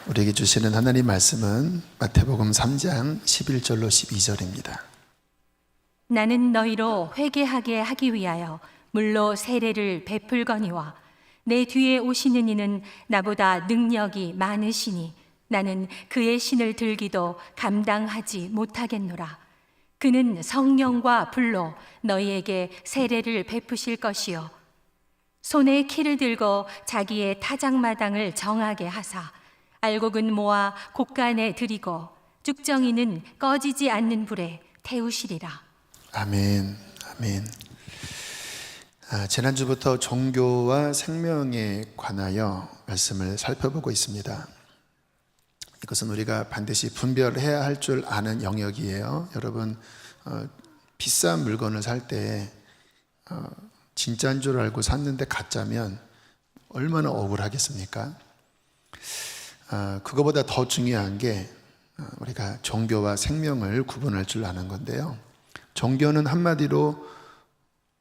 우리에게 주시는 하나님 말씀은 마태복음 3장 11절로 12절입니다. 나는 너희로 회개하게 하기 위하여 물로 세례를 베풀거니와 내 뒤에 오시는 이는 나보다 능력이 많으시니 나는 그의 신을 들기도 감당하지 못하겠노라. 그는 성령과 불로 너희에게 세례를 베푸실 것이요 손에 키를 들고 자기의 타작마당을 정하게 하사 알곡은 모아 곡간에 들이고 쭉정이는 꺼지지 않는 불에 태우시리라. 아멘. 아멘. 지난주부터 종교와 생명에 관하여 말씀을 살펴보고 있습니다. 이것은 우리가 반드시 분별해야 할 줄 아는 영역이에요. 여러분, 비싼 물건을 살 때 진짜인 줄 알고 샀는데 가짜면 얼마나 억울하겠습니까? 그거보다 더 중요한 게 우리가 종교와 생명을 구분할 줄 아는 건데요. 종교는 한마디로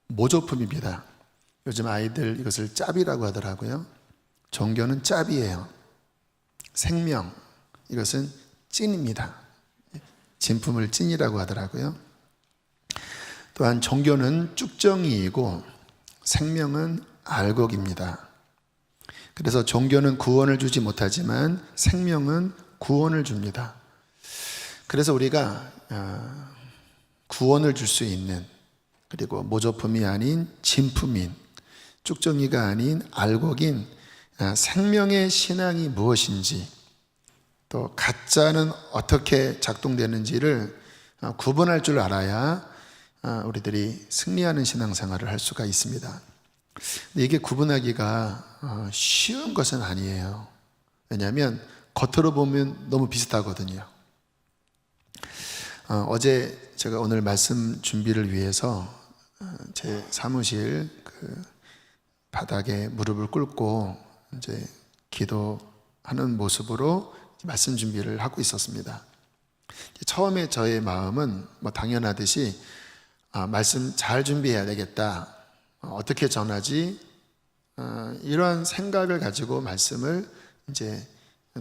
모조품입니다. 요즘 아이들 이것을 짭이라고 하더라고요. 종교는 짭이에요. 생명, 이것은 찐입니다. 진품을 찐이라고 하더라고요. 또한 종교는 쭉정이이고 생명은 알곡입니다. 그래서 종교는 구원을 주지 못하지만 생명은 구원을 줍니다. 그래서 우리가 구원을 줄 수 있는, 그리고 모조품이 아닌 진품인, 쭉정이가 아닌 알곡인 생명의 신앙이 무엇인지, 또 가짜는 어떻게 작동되는지를 구분할 줄 알아야 우리들이 승리하는 신앙생활을 할 수가 있습니다. 근데 이게 구분하기가 쉬운 것은 아니에요. 왜냐하면 겉으로 보면 너무 비슷하거든요. 어제 제가 오늘 말씀 준비를 위해서 제 사무실 바닥에 무릎을 꿇고 이제 기도하는 모습으로 말씀 준비를 하고 있었습니다. 처음에 저의 마음은 당연하듯이 말씀 잘 준비해야 되겠다, 어떻게 전하지, 이런 생각을 가지고 말씀을 이제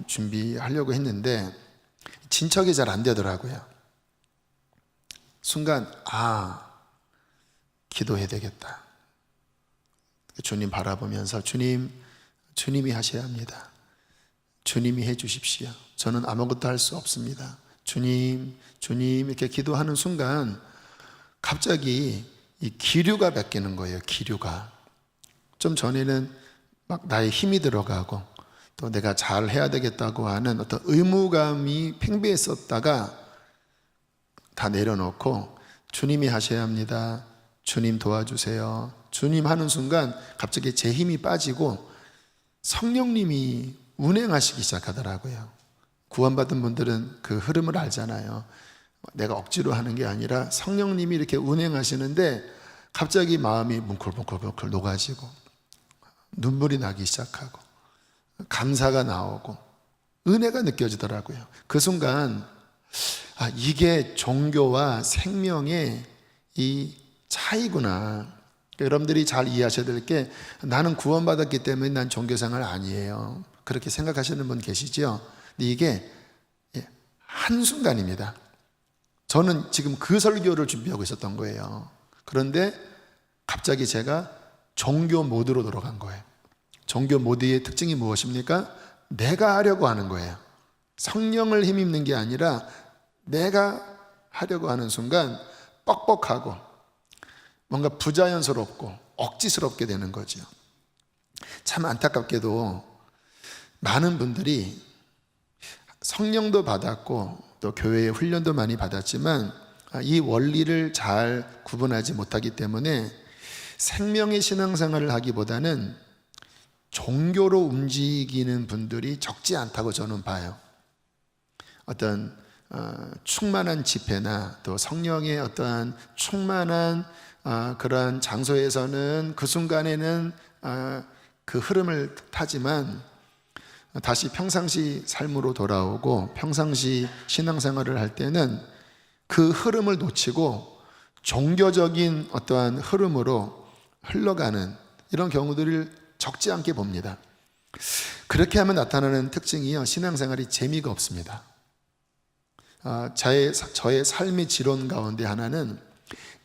준비하려고 했는데 진척이 잘 안 되더라고요. 순간 기도해야 되겠다. 주님 바라보면서 주님이 하셔야 합니다. 주님이 해 주십시오. 저는 아무것도 할 수 없습니다. 주님 이렇게 기도하는 순간 갑자기 이 기류가 바뀌는 거예요. 기류가. 좀 전에는 막 나의 힘이 들어가고 또 내가 잘 해야 되겠다고 하는 어떤 의무감이 팽배했었다가 다 내려놓고 주님이 하셔야 합니다. 주님 도와주세요. 주님 하는 순간 갑자기 제 힘이 빠지고 성령님이 운행하시기 시작하더라고요. 구원받은 분들은 그 흐름을 알잖아요. 내가 억지로 하는 게 아니라 성령님이 이렇게 운행하시는데 갑자기 마음이 뭉클뭉클뭉클 녹아지고 눈물이 나기 시작하고 감사가 나오고 은혜가 느껴지더라고요. 그 순간 이게 종교와 생명의 이 차이구나. 여러분들이 잘 이해하셔야 될 게, 나는 구원받았기 때문에 난 종교생활 아니에요, 그렇게 생각하시는 분 계시죠? 근데 이게 한순간입니다. 저는 지금 그 설교를 준비하고 있었던 거예요. 그런데 갑자기 제가 종교 모드로 들어간 거예요. 종교 모드의 특징이 무엇입니까? 내가 하려고 하는 거예요. 성령을 힘입는 게 아니라 내가 하려고 하는 순간 뻑뻑하고 뭔가 부자연스럽고 억지스럽게 되는 거죠. 참 안타깝게도 많은 분들이 성령도 받았고 또 교회의 훈련도 많이 받았지만 이 원리를 잘 구분하지 못하기 때문에 생명의 신앙생활을 하기보다는 종교로 움직이는 분들이 적지 않다고 저는 봐요. 어떤 충만한 집회나 또 성령의 어떠한 충만한 그러한 장소에서는 그 순간에는 그 흐름을 타지만 다시 평상시 삶으로 돌아오고 평상시 신앙생활을 할 때는 그 흐름을 놓치고 종교적인 어떠한 흐름으로 흘러가는 이런 경우들을 적지 않게 봅니다. 그렇게 하면 나타나는 특징이요, 신앙생활이 재미가 없습니다. 저의 삶의 지론 가운데 하나는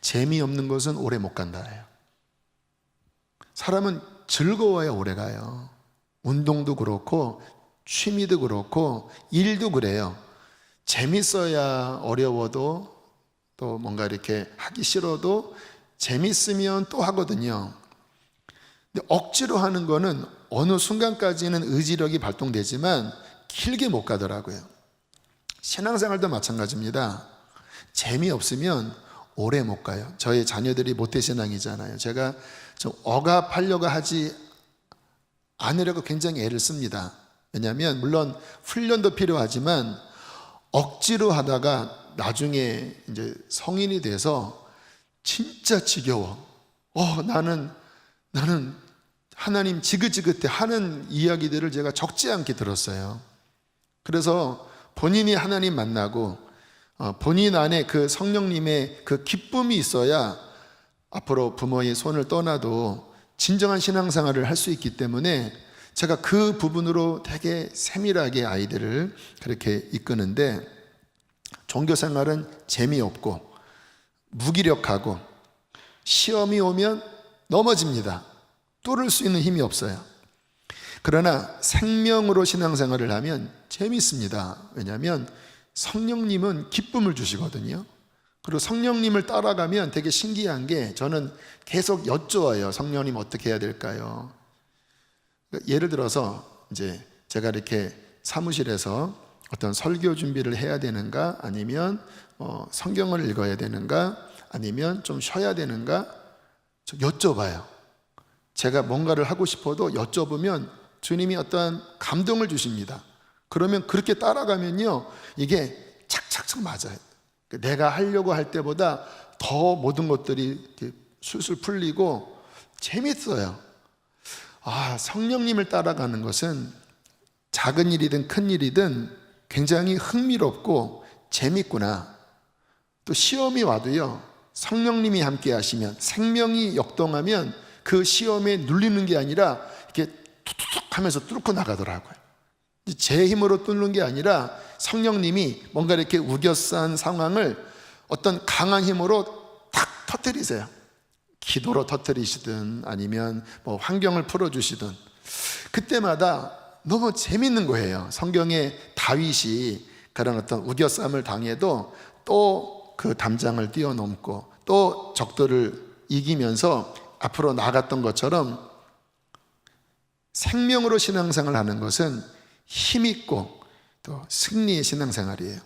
재미없는 것은 오래 못 간다예요. 사람은 즐거워야 오래 가요. 운동도 그렇고 취미도 그렇고 일도 그래요. 재밌어야 어려워도 또 뭔가 이렇게 하기 싫어도 재밌으면 또 하거든요. 근데 억지로 하는 거는 어느 순간까지는 의지력이 발동되지만 길게 못 가더라고요. 신앙생활도 마찬가지입니다. 재미없으면 오래 못 가요. 저희 자녀들이 모태신앙이잖아요. 제가 좀 억압하려고 하지 않으려고 굉장히 애를 씁니다. 왜냐하면 물론 훈련도 필요하지만 억지로 하다가 나중에 이제 성인이 돼서 진짜 지겨워. 나는 하나님 지긋지긋해 하는 이야기들을 제가 적지 않게 들었어요. 그래서 본인이 하나님 만나고 본인 안에 그 성령님의 그 기쁨이 있어야 앞으로 부모의 손을 떠나도 진정한 신앙생활을 할 수 있기 때문에 제가 그 부분으로 되게 세밀하게 아이들을 그렇게 이끄는데, 종교생활은 재미없고 무기력하고 시험이 오면 넘어집니다. 뚫을 수 있는 힘이 없어요. 그러나 생명으로 신앙생활을 하면 재밌습니다. 왜냐하면 성령님은 기쁨을 주시거든요. 그리고 성령님을 따라가면 되게 신기한 게, 저는 계속 여쭈어요. 성령님 어떻게 해야 될까요? 예를 들어서 이제 제가 이렇게 사무실에서 어떤 설교 준비를 해야 되는가, 아니면 성경을 읽어야 되는가, 아니면 좀 쉬어야 되는가, 좀 여쭤봐요. 제가 뭔가를 하고 싶어도 여쭤보면 주님이 어떠한 감동을 주십니다. 그러면 그렇게 따라가면요, 이게 착착착 맞아요. 내가 하려고 할 때보다 더 모든 것들이 이렇게 술술 풀리고 재밌어요. 성령님을 따라가는 것은 작은 일이든 큰 일이든 굉장히 흥미롭고 재밌구나. 또 시험이 와도요, 성령님이 함께 하시면, 생명이 역동하면 그 시험에 눌리는 게 아니라 이렇게 툭툭툭 하면서 뚫고 나가더라고요. 제 힘으로 뚫는 게 아니라 성령님이 뭔가 이렇게 우겨싼 상황을 어떤 강한 힘으로 탁 터뜨리세요. 기도로 터뜨리시든 아니면 뭐 환경을 풀어주시든, 그때마다 너무 재밌는 거예요. 성경에 다윗이 그런 어떤 우겨쌈을 당해도 또 그 담장을 뛰어넘고 또 적들을 이기면서 앞으로 나아갔던 것처럼, 생명으로 신앙생활을 하는 것은 힘있고 또 승리의 신앙생활이에요.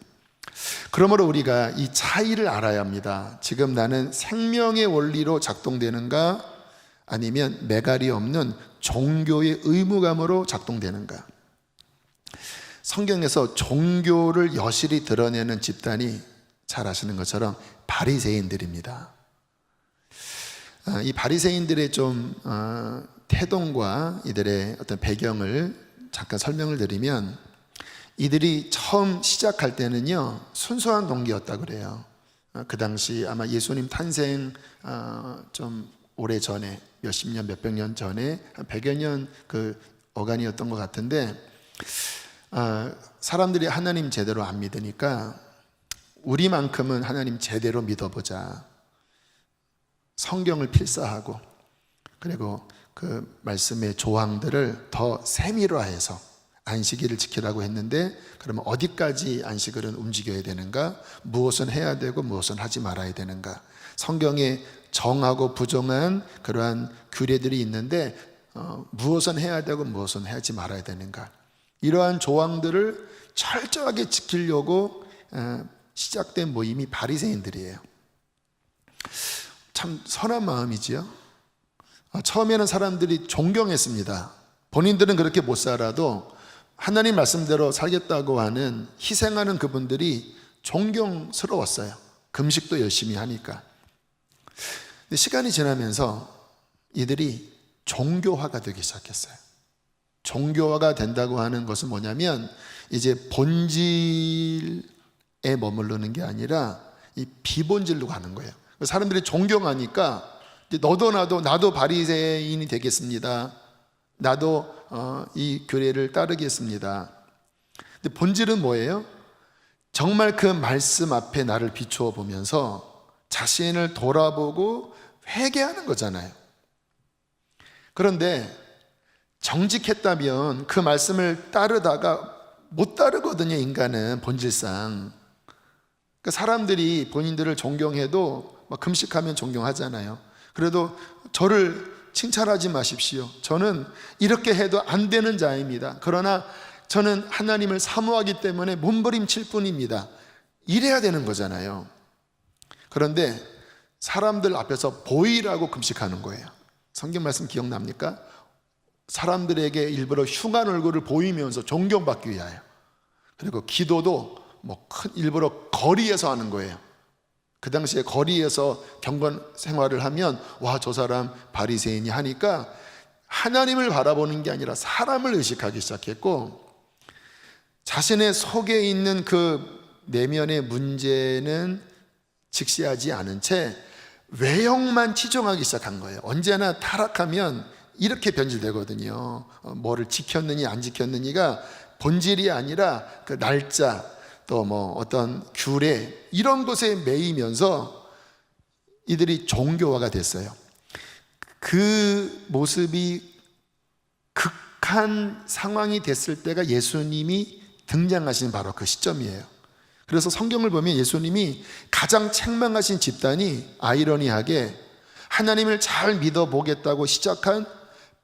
그러므로 우리가 이 차이를 알아야 합니다. 지금 나는 생명의 원리로 작동되는가, 아니면 매갈이 없는 종교의 의무감으로 작동되는가. 성경에서 종교를 여실히 드러내는 집단이 잘 아시는 것처럼 바리새인들입니다. 이 바리새인들의 좀 태동과 이들의 어떤 배경을 잠깐 설명을 드리면, 이들이 처음 시작할 때는요, 순수한 동기였다 그래요. 그 당시 아마 예수님 탄생 좀 오래 전에, 몇십 년, 몇백 년 전에, 한 100여 년 그 어간이었던 것 같은데, 사람들이 하나님 제대로 안 믿으니까 우리만큼은 하나님 제대로 믿어보자. 성경을 필사하고, 그리고 그 말씀의 조항들을 더 세밀화해서 안식일을 지키라고 했는데, 그러면 어디까지 안식일은 움직여야 되는가, 무엇은 해야 되고 무엇은 하지 말아야 되는가, 성경에 정하고 부정한 그러한 규례들이 있는데 무엇은 해야 되고 무엇은 하지 말아야 되는가, 이러한 조항들을 철저하게 지키려고 시작된 모임이 바리새인들이에요. 참 선한 마음이지요. 처음에는 사람들이 존경했습니다. 본인들은 그렇게 못 살아도 하나님 말씀대로 살겠다고 하는, 희생하는 그분들이 존경스러웠어요. 금식도 열심히 하니까. 근데 시간이 지나면서 이들이 종교화가 되기 시작했어요. 종교화가 된다고 하는 것은 뭐냐면, 이제 본질에 머무르는 게 아니라 이 비본질로 가는 거예요. 사람들이 존경하니까 너도 나도 바리새인이 되겠습니다. 나도 이 규례를 따르겠습니다. 근데 본질은 뭐예요? 정말 그 말씀 앞에 나를 비추어 보면서 자신을 돌아보고 회개하는 거잖아요. 그런데 정직했다면 그 말씀을 따르다가 못 따르거든요. 인간은 본질상. 그러니까 사람들이 본인들을 존경해도 막 금식하면 존경하잖아요. 그래도 저를 칭찬하지 마십시오. 저는 이렇게 해도 안 되는 자입니다. 그러나 저는 하나님을 사모하기 때문에 몸부림칠 뿐입니다. 이래야 되는 거잖아요. 그런데 사람들 앞에서 보이라고 금식하는 거예요. 성경 말씀 기억납니까? 사람들에게 일부러 흉한 얼굴을 보이면서 존경받기 위하여. 그리고 기도도 일부러 거리에서 하는 거예요. 그 당시에 거리에서 경건 생활을 하면 와, 저 사람 바리새인이 하니까 하나님을 바라보는 게 아니라 사람을 의식하기 시작했고, 자신의 속에 있는 그 내면의 문제는 직시하지 않은 채 외형만 치중하기 시작한 거예요. 언제나 타락하면 이렇게 변질되거든요. 뭐를 지켰느니 안 지켰느니가 본질이 아니라 그 날짜, 또 어떤 규례, 이런 것에 매이면서 이들이 종교화가 됐어요. 그 모습이 극한 상황이 됐을 때가 예수님이 등장하신 바로 그 시점이에요. 그래서 성경을 보면 예수님이 가장 책망하신 집단이 아이러니하게 하나님을 잘 믿어보겠다고 시작한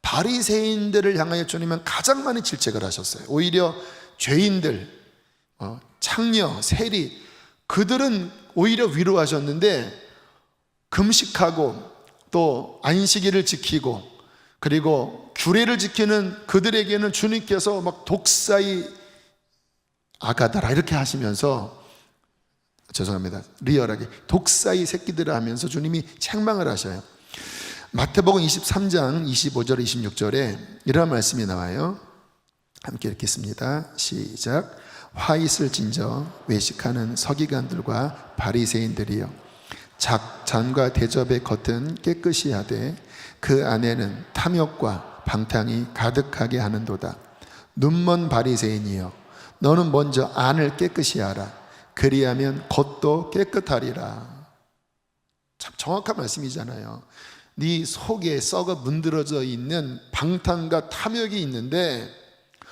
바리새인들을 향하여 주님은 가장 많이 질책을 하셨어요. 오히려 죄인들, 창녀, 세리, 그들은 오히려 위로하셨는데, 금식하고 또 안식일을 지키고 그리고 규례를 지키는 그들에게는 주님께서 막 독사의 아가다라 이렇게 하시면서, 죄송합니다, 리얼하게 독사의 새끼들을 하면서 주님이 책망을 하셔요. 마태복음 23장 25절 26절에 이런 말씀이 나와요. 함께 읽겠습니다. 시작. 화 있을진저 외식하는 서기관들과 바리새인들이여, 잔과 대접의 겉은 깨끗이 하되 그 안에는 탐욕과 방탕이 가득하게 하는도다. 눈먼 바리새인이여, 너는 먼저 안을 깨끗이 하라. 그리하면 겉도 깨끗하리라. 참 정확한 말씀이잖아요. 네 속에 썩어 문드러져 있는 방탕과 탐욕이 있는데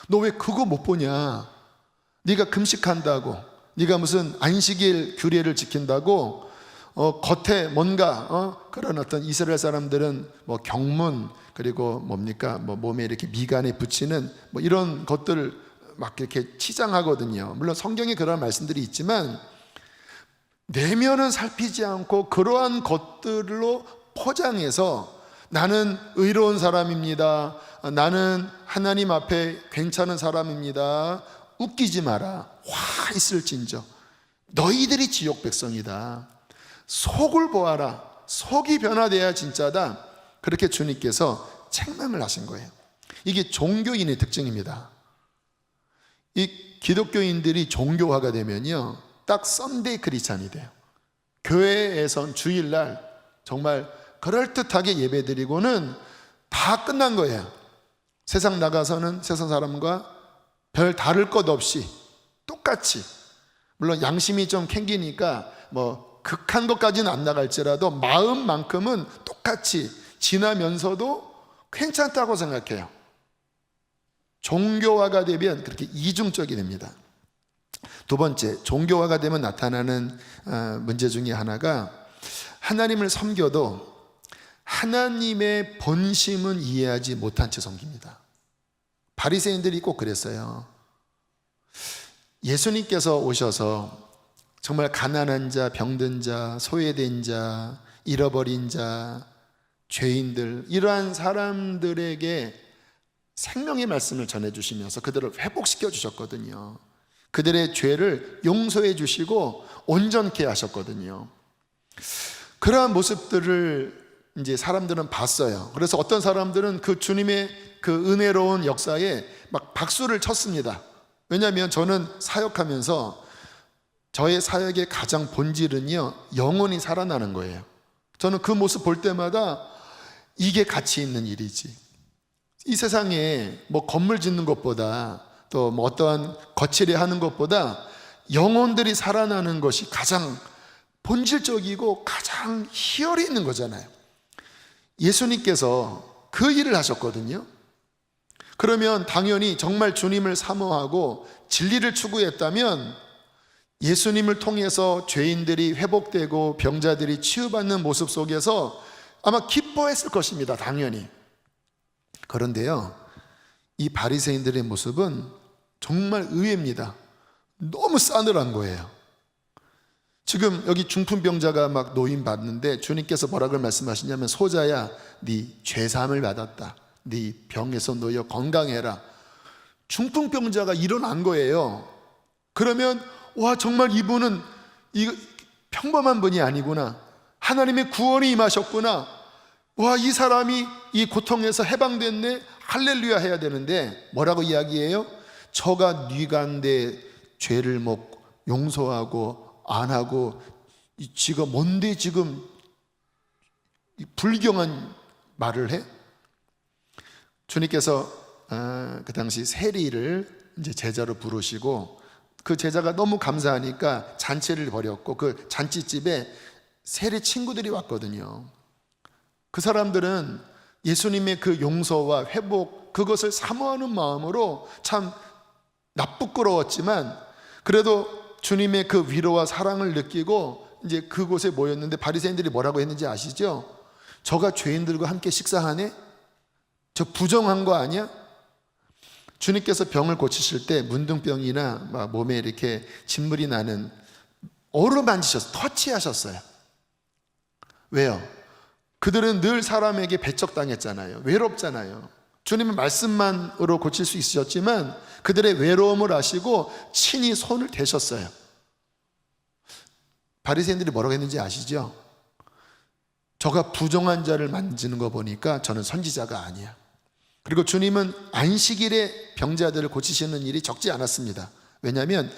너 왜 그거 못 보냐? 네가 금식한다고, 네가 무슨 안식일 규례를 지킨다고 겉에 뭔가 그런 어떤 이스라엘 사람들은 경문, 그리고 몸에 이렇게 미간에 붙이는 이런 것들을 막 이렇게 치장하거든요. 물론 성경에 그런 말씀들이 있지만 내면은 살피지 않고 그러한 것들로 포장해서 나는 의로운 사람입니다, 나는 하나님 앞에 괜찮은 사람입니다, 웃기지 마라, 화 있을진저 너희들이 지옥 백성이다, 속을 보아라, 속이 변화돼야 진짜다, 그렇게 주님께서 책망을 하신 거예요. 이게 종교인의 특징입니다. 이 기독교인들이 종교화가 되면요, 딱 썬데이 크리스찬이 돼요. 교회에선 주일날 정말 그럴듯하게 예배드리고는 다 끝난 거예요. 세상 나가서는 세상 사람과 별 다를 것 없이 똑같이, 물론 양심이 좀 캥기니까 극한 것까지는 안 나갈지라도 마음만큼은 똑같이 지나면서도 괜찮다고 생각해요. 종교화가 되면 그렇게 이중적이 됩니다. 두 번째, 종교화가 되면 나타나는 문제 중에 하나가, 하나님을 섬겨도 하나님의 본심은 이해하지 못한 채 섬깁니다. 바리새인들이 꼭 그랬어요. 예수님께서 오셔서 정말 가난한 자, 병든 자, 소외된 자, 잃어버린 자, 죄인들, 이러한 사람들에게 생명의 말씀을 전해주시면서 그들을 회복시켜 주셨거든요. 그들의 죄를 용서해 주시고 온전케 하셨거든요. 그러한 모습들을 이제 사람들은 봤어요. 그래서 어떤 사람들은 그 주님의 그 은혜로운 역사에 막 박수를 쳤습니다. 왜냐하면 저는 사역하면서 저의 사역의 가장 본질은요, 영혼이 살아나는 거예요. 저는 그 모습 볼 때마다 이게 가치 있는 일이지, 이 세상에 뭐 건물 짓는 것보다 또 뭐 어떠한 거칠게 하는 것보다 영혼들이 살아나는 것이 가장 본질적이고 가장 희열이 있는 거잖아요. 예수님께서 그 일을 하셨거든요. 그러면 당연히 정말 주님을 사모하고 진리를 추구했다면 예수님을 통해서 죄인들이 회복되고 병자들이 치유받는 모습 속에서 아마 기뻐했을 것입니다. 당연히. 그런데요, 이 바리새인들의 모습은 정말 의외입니다. 너무 싸늘한 거예요. 지금 여기 중풍병자가 막 노인받는데 주님께서 뭐라고 말씀하시냐면, 소자야, 네 죄사함을 받았다. 네 병에서 놓여 건강해라. 중풍병자가 일어난 거예요. 그러면 와, 정말 이분은 평범한 분이 아니구나. 하나님의 구원이 임하셨구나. 와, 이 사람이 이 고통에서 해방됐네. 할렐루야 해야 되는데 뭐라고 이야기해요? 저가 뉘간데 죄를 용서하고 안 하고 지가 뭔데 지금 불경한 말을 해? 주님께서 그 당시 세리를 이제 제자로 부르시고, 그 제자가 너무 감사하니까 잔치를 벌였고, 그 잔치집에 세리 친구들이 왔거든요. 그 사람들은 예수님의 그 용서와 회복, 그것을 사모하는 마음으로 참 나쁘끄러웠지만 그래도 주님의 그 위로와 사랑을 느끼고 이제 그곳에 모였는데, 바리새인들이 뭐라고 했는지 아시죠? 저가 죄인들과 함께 식사하네? 저 부정한 거 아니야? 주님께서 병을 고치실 때 문둥병이나 막 몸에 이렇게 진물이 나는 어루만지셨어요. 터치하셨어요. 왜요? 그들은 늘 사람에게 배척당했잖아요. 외롭잖아요. 주님은 말씀만으로 고칠 수 있으셨지만 그들의 외로움을 아시고 친히 손을 대셨어요. 바리새인들이 뭐라고 했는지 아시죠? 저가 부정한 자를 만지는 거 보니까 저는 선지자가 아니야. 그리고 주님은 안식일에 병자들을 고치시는 일이 적지 않았습니다. 왜냐하면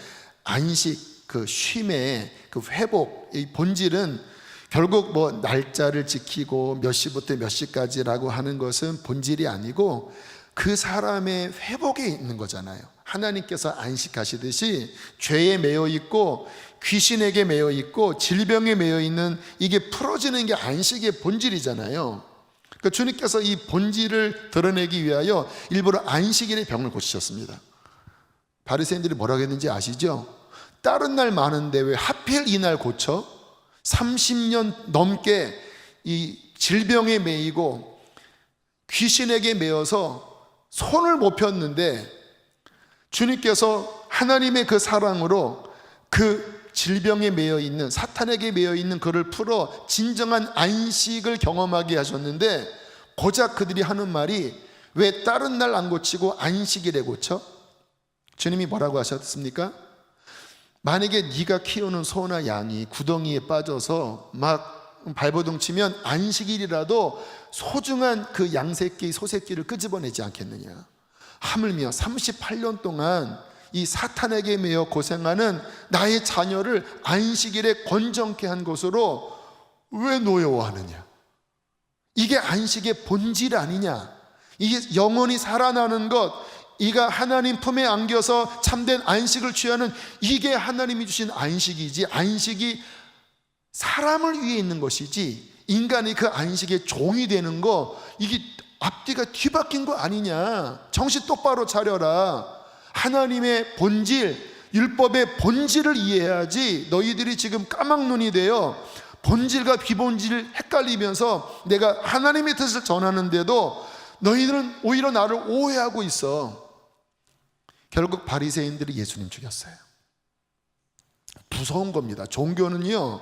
안식, 그 쉼의 그 회복, 이 본질은 결국 뭐 날짜를 지키고 몇 시부터 몇 시까지라고 하는 것은 본질이 아니고 그 사람의 회복에 있는 거잖아요. 하나님께서 안식하시듯이 죄에 매여 있고 귀신에게 매여 있고 질병에 매여 있는 이게 풀어지는 게 안식의 본질이잖아요. 그러니까 주님께서 이 본질을 드러내기 위하여 일부러 안식일에 병을 고치셨습니다. 바리새인들이 뭐라고 했는지 아시죠? 다른 날 많은데 왜 하필 이날 고쳐? 30년 넘게 이 질병에 매이고 귀신에게 매여서 손을 못 폈는데 주님께서 하나님의 그 사랑으로 그 질병에 매여 있는, 사탄에게 매여 있는 그를 풀어 진정한 안식을 경험하게 하셨는데, 고작 그들이 하는 말이 왜 다른 날 안 고치고 안식일에 고쳐? 주님이 뭐라고 하셨습니까? 만약에 네가 키우는 소나 양이 구덩이에 빠져서 막 발버둥 치면 안식일이라도 소중한 그 양새끼, 소새끼를 끄집어내지 않겠느냐. 하물며 38년 동안 이 사탄에게 매여 고생하는 나의 자녀를 안식일에 건정케 한 것으로 왜 노여워하느냐. 이게 안식의 본질 아니냐. 이게 영혼이 살아나는 것, 이가 하나님 품에 안겨서 참된 안식을 취하는, 이게 하나님이 주신 안식이지, 안식이 사람을 위해 있는 것이지 인간이 그 안식의 종이 되는 거, 이게 앞뒤가 뒤바뀐 거 아니냐. 정신 똑바로 차려라. 하나님의 본질, 율법의 본질을 이해해야지. 너희들이 지금 까막눈이 되어 본질과 비본질을 헷갈리면서 내가 하나님의 뜻을 전하는데도 너희들은 오히려 나를 오해하고 있어. 결국 바리새인들이 예수님 죽였어요. 무서운 겁니다. 종교는요,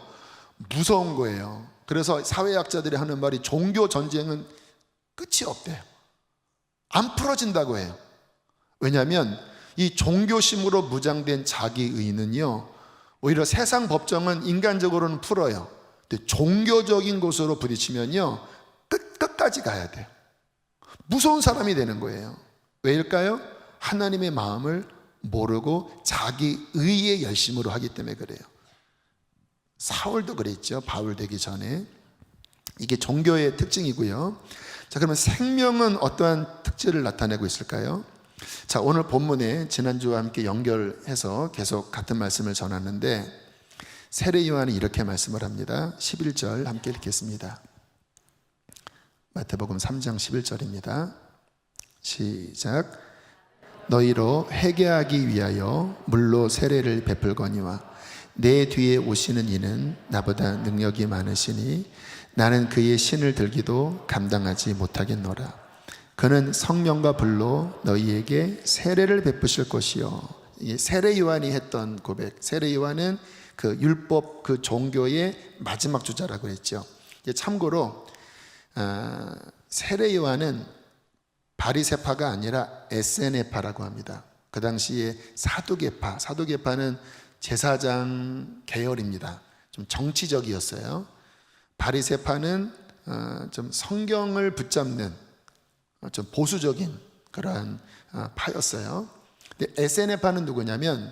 무서운 거예요. 그래서 사회학자들이 하는 말이 종교 전쟁은 끝이 없대요. 안 풀어진다고 해요. 왜냐하면 이 종교심으로 무장된 자기의는요, 오히려 세상 법정은 인간적으로는 풀어요. 근데 종교적인 곳으로 부딪히면요, 끝까지 가야 돼요. 무서운 사람이 되는 거예요. 왜일까요? 하나님의 마음을 모르고 자기 의의 열심으로 하기 때문에 그래요. 사울도 그랬죠. 바울 되기 전에. 이게 종교의 특징이고요. 자, 그러면 생명은 어떠한 특질을 나타내고 있을까요? 자, 오늘 본문에 지난주와 함께 연결해서 계속 같은 말씀을 전하는데, 세례 요한이 이렇게 말씀을 합니다. 11절 함께 읽겠습니다. 마태복음 3장 11절입니다. 시작. 너희로 회개하기 위하여 물로 세례를 베풀거니와 내 뒤에 오시는 이는 나보다 능력이 많으시니 나는 그의 신을 들기도 감당하지 못하겠노라. 그는 성령과 불로 너희에게 세례를 베푸실 것이요. 이 세례 요한이 했던 고백, 세례 요한은 그 율법, 그 종교의 마지막 주자라고 했죠. 참고로 세례 요한은 바리새파가 아니라 에세네파라고 합니다. 그 당시에 사두개파는 제사장 계열입니다. 좀 정치적이었어요. 바리새파는 좀 성경을 붙잡는 좀 보수적인 그러한 파였어요. 근데 에세네파는 누구냐면,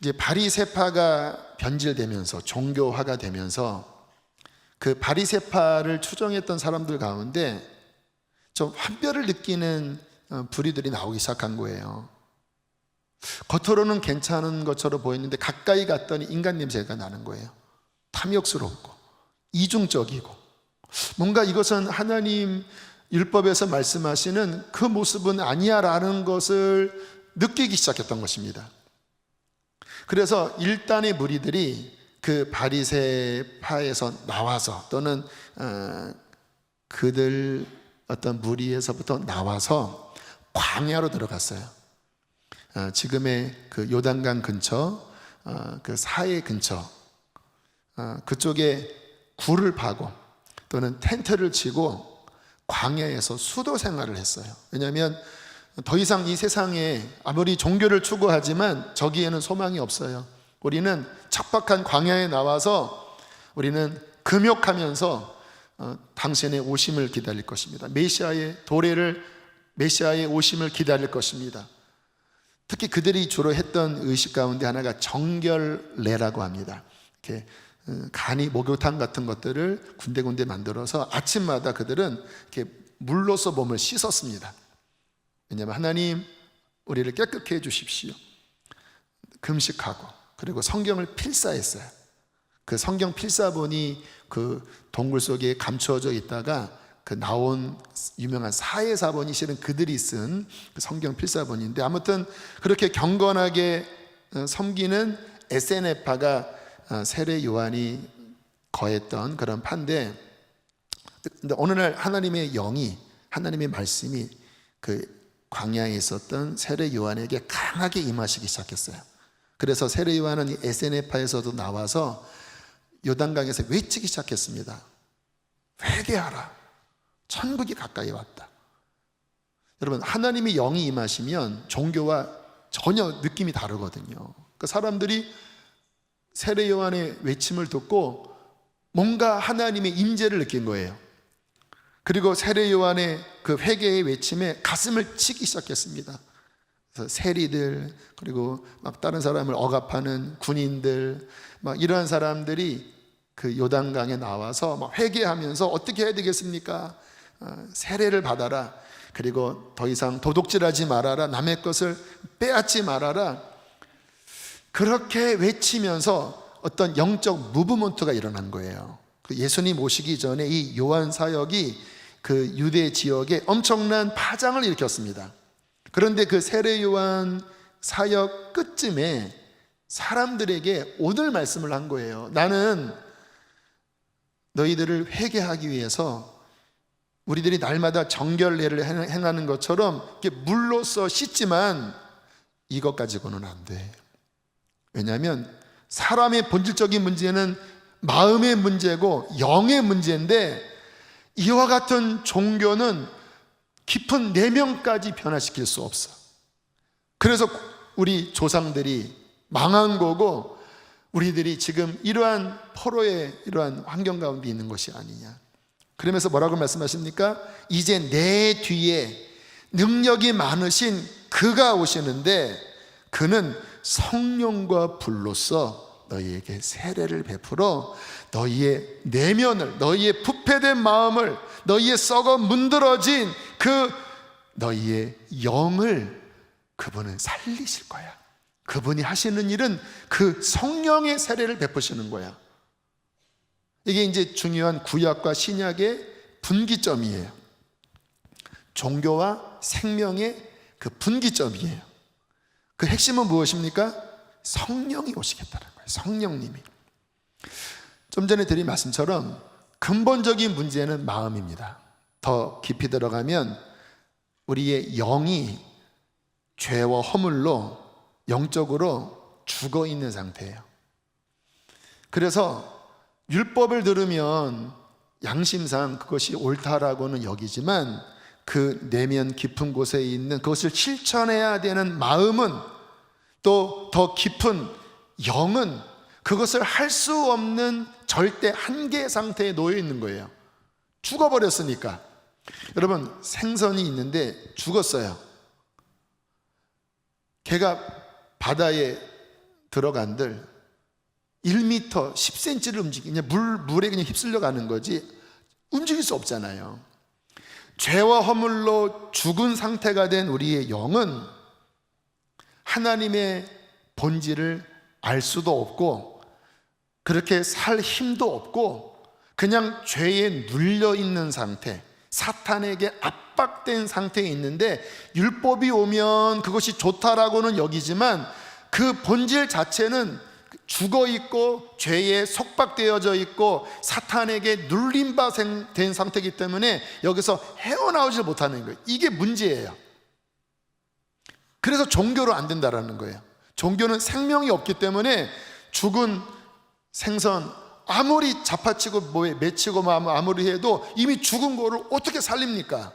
이제 바리새파가 변질되면서 종교화가 되면서 그 바리새파를 추종했던 사람들 가운데 좀 환멸을 느끼는 불의들이 나오기 시작한 거예요. 겉으로는 괜찮은 것처럼 보였는데 가까이 갔더니 인간 냄새가 나는 거예요. 탐욕스럽고 이중적이고, 뭔가 이것은 하나님 율법에서 말씀하시는 그 모습은 아니야 라는 것을 느끼기 시작했던 것입니다. 그래서 일단의 무리들이 그 바리새파에서 나와서, 또는 그들 어떤 무리에서부터 나와서 광야로 들어갔어요. 지금의 그 요단강 근처, 그 사해 근처, 그쪽에 굴을 파고 또는 텐트를 치고 광야에서 수도 생활을 했어요. 왜냐하면 더 이상 이 세상에 아무리 종교를 추구하지만 저기에는 소망이 없어요. 우리는 척박한 광야에 나와서 우리는 금욕하면서 당신의 오심을 기다릴 것입니다. 메시아의 오심을 기다릴 것입니다. 특히 그들이 주로 했던 의식 가운데 하나가 정결례라고 합니다. 이렇게 간이 목욕탕 같은 것들을 군데군데 만들어서 아침마다 그들은 이렇게 물로서 몸을 씻었습니다. 왜냐하면 하나님, 우리를 깨끗게 해주십시오. 금식하고, 그리고 성경을 필사했어요. 그 성경 필사본이 그 동굴 속에 감추어져 있다가 그 나온 유명한 사해사본이 실은 그들이 쓴 그 성경 필사본인데, 아무튼 그렇게 경건하게 섬기는 에세네파가 세례 요한이 거했던 그런 파인데, 근데 어느 날 하나님의 말씀이 그 광야에 있었던 세례 요한에게 강하게 임하시기 시작했어요. 그래서 세례 요한은 이 에세네파에서도 나와서 요단강에서 외치기 시작했습니다. 회개하라, 천국이 가까이 왔다. 여러분, 하나님의 영이 임하시면 종교와 전혀 느낌이 다르거든요. 그 사람들이 세례 요한의 외침을 듣고 뭔가 하나님의 임재를 느낀 거예요. 그리고 세례 요한의 그 회개의 외침에 가슴을 치기 시작했습니다. 그래서 세리들, 그리고 막 다른 사람을 억압하는 군인들, 막 이러한 사람들이 그 요단강에 나와서 막 회개하면서 어떻게 해야 되겠습니까? 세례를 받아라. 그리고 더 이상 도둑질하지 말아라. 남의 것을 빼앗지 말아라. 그렇게 외치면서 어떤 영적 무브먼트가 일어난 거예요. 예수님 오시기 전에 이 요한 사역이 그 유대 지역에 엄청난 파장을 일으켰습니다. 그런데 그 세례 요한 사역 끝쯤에 사람들에게 오늘 말씀을 한 거예요. 나는 너희들을 회개하기 위해서 우리들이 날마다 정결례를 행하는 것처럼 이렇게 물로써 씻지만 이것 가지고는 안 돼. 왜냐하면 사람의 본질적인 문제는 마음의 문제고 영의 문제인데, 이와 같은 종교는 깊은 내면까지 변화시킬 수 없어. 그래서 우리 조상들이 망한 거고, 우리들이 지금 이러한 포로의 이러한 환경 가운데 있는 것이 아니냐. 그러면서 뭐라고 말씀하십니까? 이제 내 뒤에 능력이 많으신 그가 오시는데 그는 성령과 불로써 너희에게 세례를 베풀어 너희의 내면을, 너희의 부패된 마음을, 너희의 썩어 문드러진 그 너희의 영을 그분은 살리실 거야. 그분이 하시는 일은 그 성령의 세례를 베푸시는 거야. 이게 이제 중요한 구약과 신약의 분기점이에요. 종교와 생명의 그 분기점이에요. 그 핵심은 무엇입니까? 성령이 오시겠다는 거예요. 성령님이. 좀 전에 드린 말씀처럼 근본적인 문제는 마음입니다. 더 깊이 들어가면 우리의 영이 죄와 허물로 영적으로 죽어 있는 상태예요. 그래서 율법을 들으면 양심상 그것이 옳다라고는 여기지만 그 내면 깊은 곳에 있는 그것을 실천해야 되는 마음은, 또 더 깊은 영은 그것을 할 수 없는 절대 한계 상태에 놓여 있는 거예요. 죽어버렸으니까. 여러분, 생선이 있는데 죽었어요. 걔가 바다에 들어간들 1m 10cm를 움직이냐, 물에 그냥 휩쓸려 가는 거지 움직일 수 없잖아요. 죄와 허물로 죽은 상태가 된 우리의 영은 하나님의 본질을 알 수도 없고 그렇게 살 힘도 없고 그냥 죄에 눌려 있는 상태, 사탄에게 압박된 상태에 있는데, 율법이 오면 그것이 좋다라고는 여기지만 그 본질 자체는 죽어 있고 죄에 속박되어져 있고 사탄에게 눌림바 된 상태이기 때문에 여기서 헤어나오질 못하는 거예요. 이게 문제예요. 그래서 종교로 안 된다라는 거예요. 종교는 생명이 없기 때문에 죽은 생선 아무리 잡아치고 뭐에 맺히고 아무리 해도 이미 죽은 거를 어떻게 살립니까?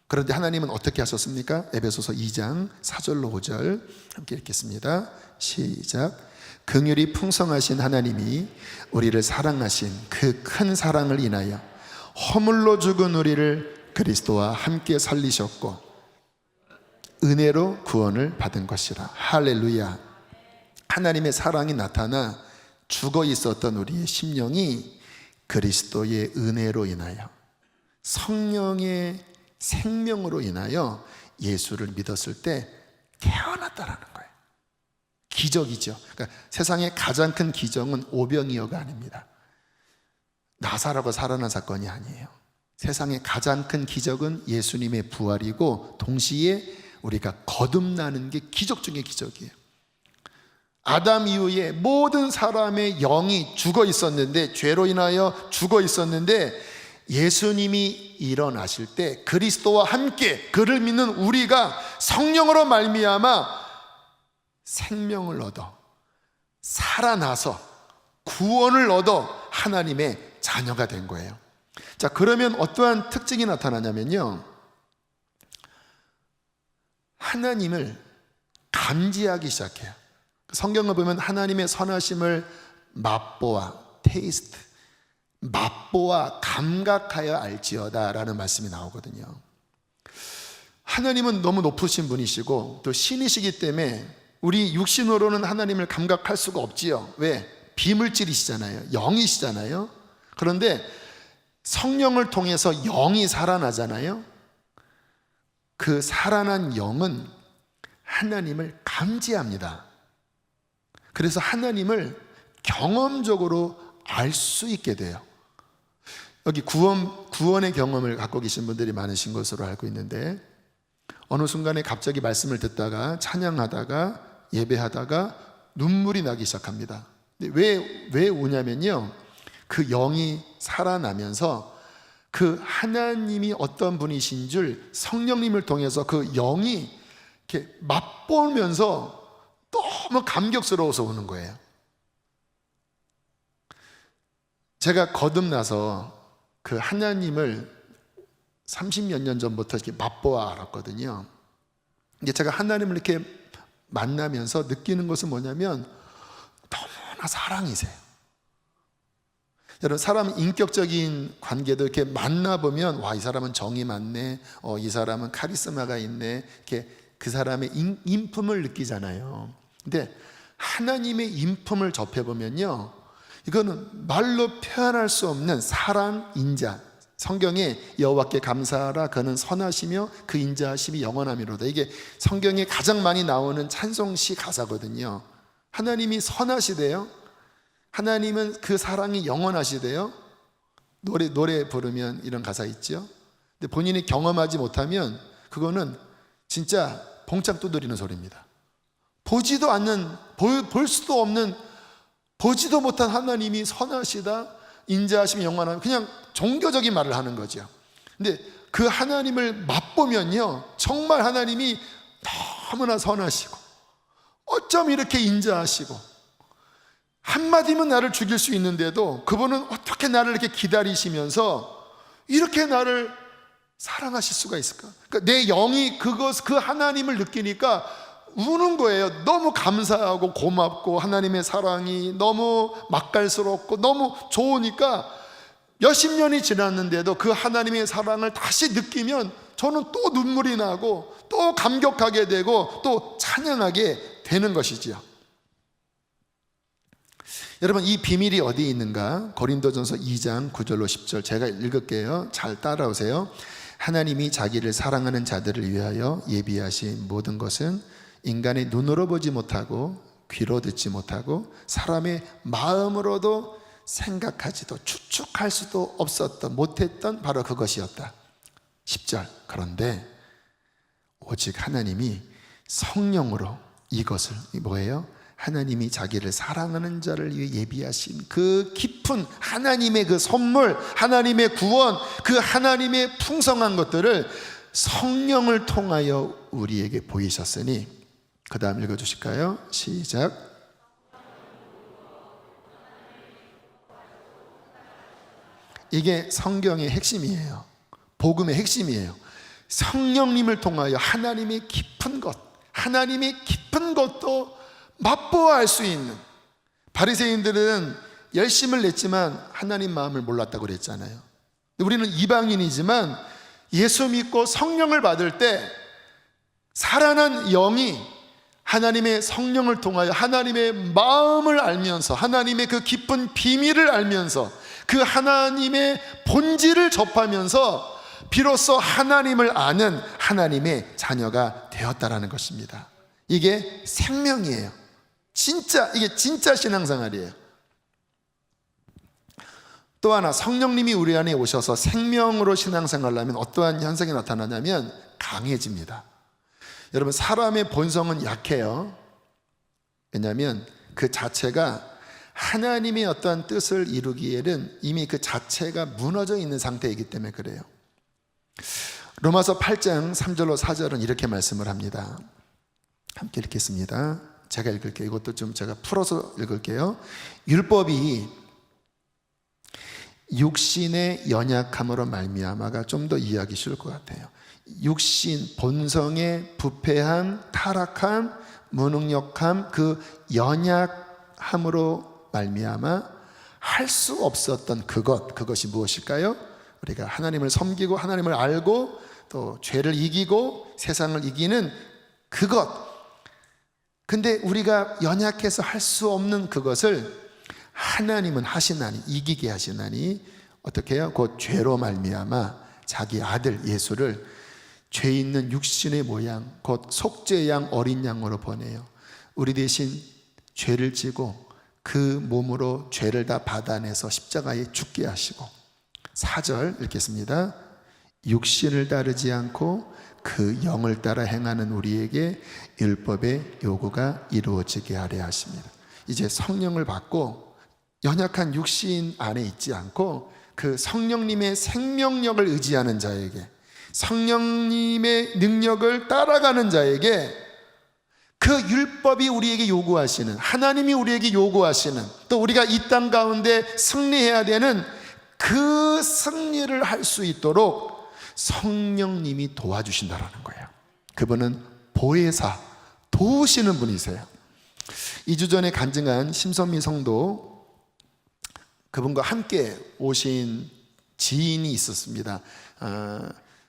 그런데 하나님은 어떻게 하셨습니까? 에베소서 2장 4절로 5절 함께 읽겠습니다. 시작. 긍휼이 풍성하신 하나님이 우리를 사랑하신 그 큰 사랑을 인하여 허물로 죽은 우리를 그리스도와 함께 살리셨고 은혜로 구원을 받은 것이라. 할렐루야. 하나님의 사랑이 나타나 죽어 있었던 우리의 심령이 그리스도의 은혜로 인하여 성령의 생명으로 인하여 예수를 믿었을 때 태어났다라는 거예요. 기적이죠. 그러니까 세상의 가장 큰 기적은 오병이어가 아닙니다. 나사로가 살아난 사건이 아니에요. 세상의 가장 큰 기적은 예수님의 부활이고 동시에 우리가 거듭나는 게 기적 중의 기적이에요. 아담 이후에 모든 사람의 영이 죽어 있었는데, 죄로 인하여 죽어 있었는데 예수님이 일어나실 때 그리스도와 함께 그를 믿는 우리가 성령으로 말미암아 생명을 얻어 살아나서 구원을 얻어 하나님의 자녀가 된 거예요. 자, 그러면 어떠한 특징이 나타나냐면요, 하나님을 감지하기 시작해요. 성경을 보면 하나님의 선하심을 맛보아, 테이스트, 맛보아 감각하여 알지어다 라는 말씀이 나오거든요. 하나님은 너무 높으신 분이시고 또 신이시기 때문에 우리 육신으로는 하나님을 감각할 수가 없지요. 왜? 비물질이시잖아요. 영이시잖아요. 그런데 성령을 통해서 영이 살아나잖아요. 그 살아난 영은 하나님을 감지합니다. 그래서 하나님을 경험적으로 알 수 있게 돼요. 여기 구원의 경험을 갖고 계신 분들이 많으신 것으로 알고 있는데, 어느 순간에 갑자기 말씀을 듣다가 찬양하다가 예배하다가 눈물이 나기 시작합니다. 근데 왜 우냐면요, 그 영이 살아나면서 그 하나님이 어떤 분이신 줄 성령님을 통해서 그 영이 이렇게 맛보면서 너무 감격스러워서 오는 거예요. 제가 거듭나서 그 하나님을 30몇 년 전부터 이렇게 맛보아 알았거든요. 이제 제가 하나님을 이렇게 만나면서 느끼는 것은 뭐냐면 너무나 사랑이세요. 여러분, 사람 인격적인 관계도 이렇게 만나보면 와, 이 사람은 정이 많네, 이 사람은 카리스마가 있네, 이렇게 그 사람의 인품을 느끼잖아요. 근데 하나님의 인품을 접해보면요, 이거는 말로 표현할 수 없는 사랑, 인자. 성경에 여호와께 감사하라 그는 선하시며 그 인자하심이 영원함이로다. 이게 성경에 가장 많이 나오는 찬송시 가사거든요. 하나님이 선하시대요. 하나님은 그 사랑이 영원하시대요. 노래 부르면 이런 가사 있죠. 근데 본인이 경험하지 못하면 그거는 진짜 봉창 두드리는 소리입니다. 보지도 않는, 볼 수도 없는, 보지도 못한 하나님이 선하시다, 인자하심이 영원하다, 그냥 종교적인 말을 하는 거죠. 근데 그 하나님을 맛보면요, 정말 하나님이 너무나 선하시고 어쩜 이렇게 인자하시고 한마디면 나를 죽일 수 있는데도 그분은 어떻게 나를 이렇게 기다리시면서 이렇게 나를 사랑하실 수가 있을까? 그러니까 내 영이 그 하나님을 느끼니까 우는 거예요. 너무 감사하고 고맙고 하나님의 사랑이 너무 맛깔스럽고 너무 좋으니까 몇십 년이 지났는데도 그 하나님의 사랑을 다시 느끼면 저는 또 눈물이 나고 또 감격하게 되고 또 찬양하게 되는 것이지요. 여러분, 이 비밀이 어디에 있는가? 고린도전서 2장 9절로 10절 제가 읽을게요. 잘 따라오세요. 하나님이 자기를 사랑하는 자들을 위하여 예비하신 모든 것은 인간의 눈으로 보지 못하고 귀로 듣지 못하고 사람의 마음으로도 생각하지도 추측할 수도 없었던, 못했던 바로 그것이었다. 10절. 그런데 오직 하나님이 성령으로 이것을, 뭐예요? 하나님이 자기를 사랑하는 자를 위해 예비하신 그 깊은 하나님의 그 선물, 하나님의 구원, 그 하나님의 풍성한 것들을 성령을 통하여 우리에게 보이셨으니, 그 다음 읽어주실까요? 시작. 이게 성경의 핵심이에요. 복음의 핵심이에요. 성령님을 통하여 하나님의 깊은 것, 하나님의 깊은 것도 맛보아 알 수 있는. 바리새인들은 열심을 냈지만 하나님 마음을 몰랐다고 그랬잖아요. 우리는 이방인이지만 예수 믿고 성령을 받을 때 살아난 영이 하나님의 성령을 통하여 하나님의 마음을 알면서 하나님의 그 깊은 비밀을 알면서 그 하나님의 본질을 접하면서 비로소 하나님을 아는 하나님의 자녀가 되었다라는 것입니다. 이게 생명이에요. 이게 진짜 신앙생활이에요. 또 하나, 성령님이 우리 안에 오셔서 생명으로 신앙생활을 하면 어떠한 현상이 나타나냐면 강해집니다. 여러분, 사람의 본성은 약해요. 왜냐하면 그 자체가 하나님의 어떠한 뜻을 이루기에는 이미 그 자체가 무너져 있는 상태이기 때문에 그래요. 로마서 8장 3절로 4절은 이렇게 말씀을 합니다. 함께 읽겠습니다. 제가 읽을게요. 이것도 좀 제가 풀어서 읽을게요. 율법이 육신의 연약함으로 말미암아가 좀 더 이해하기 쉬울 것 같아요. 육신, 본성의 부패함, 타락함, 무능력함, 그 연약함으로 말미암아 할 수 없었던 그것이 무엇일까요? 우리가 하나님을 섬기고 하나님을 알고 또 죄를 이기고 세상을 이기는 그것. 근데 우리가 연약해서 할 수 없는 그것을 하나님은 하시나니, 이기게 하시나니 어떻게 해요? 곧 죄로 말미암아 자기 아들 예수를 죄 있는 육신의 모양, 곧 속죄 양 어린 양으로 보내요. 우리 대신 죄를 지고 그 몸으로 죄를 다 받아내서 십자가에 죽게 하시고, 4절 읽겠습니다. 육신을 따르지 않고 그 영을 따라 행하는 우리에게 율법의 요구가 이루어지게 하려 하십니다. 이제 성령을 받고 연약한 육신 안에 있지 않고 그 성령님의 생명력을 의지하는 자에게, 성령님의 능력을 따라가는 자에게 그 율법이 우리에게 요구하시는, 하나님이 우리에게 요구하시는, 또 우리가 이 땅 가운데 승리해야 되는 그 승리를 할 수 있도록 성령님이 도와주신다라는 거예요. 그분은 보혜사, 도우시는 분이세요. 2주 전에 간증한 심선미 성도, 그분과 함께 오신 지인이 있었습니다.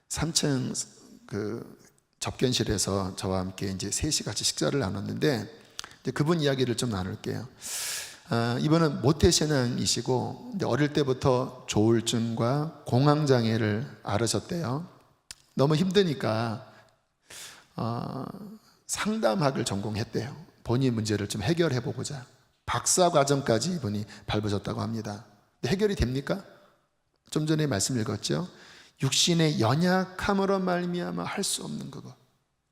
3층 그 접견실에서 저와 함께 이제 셋이 같이 식사를 나눴는데, 그분 이야기를 좀 나눌게요. 이분은 모태신앙이시고 어릴 때부터 조울증과 공황장애를 앓으셨대요. 너무 힘드니까 상담학을 전공했대요. 본인 문제를 좀 해결해보고자 박사 과정까지 이분이 밟으셨다고 합니다. 해결이 됩니까? 좀 전에 말씀 읽었죠. 육신의 연약함으로 말미암아 할 수 없는 그것,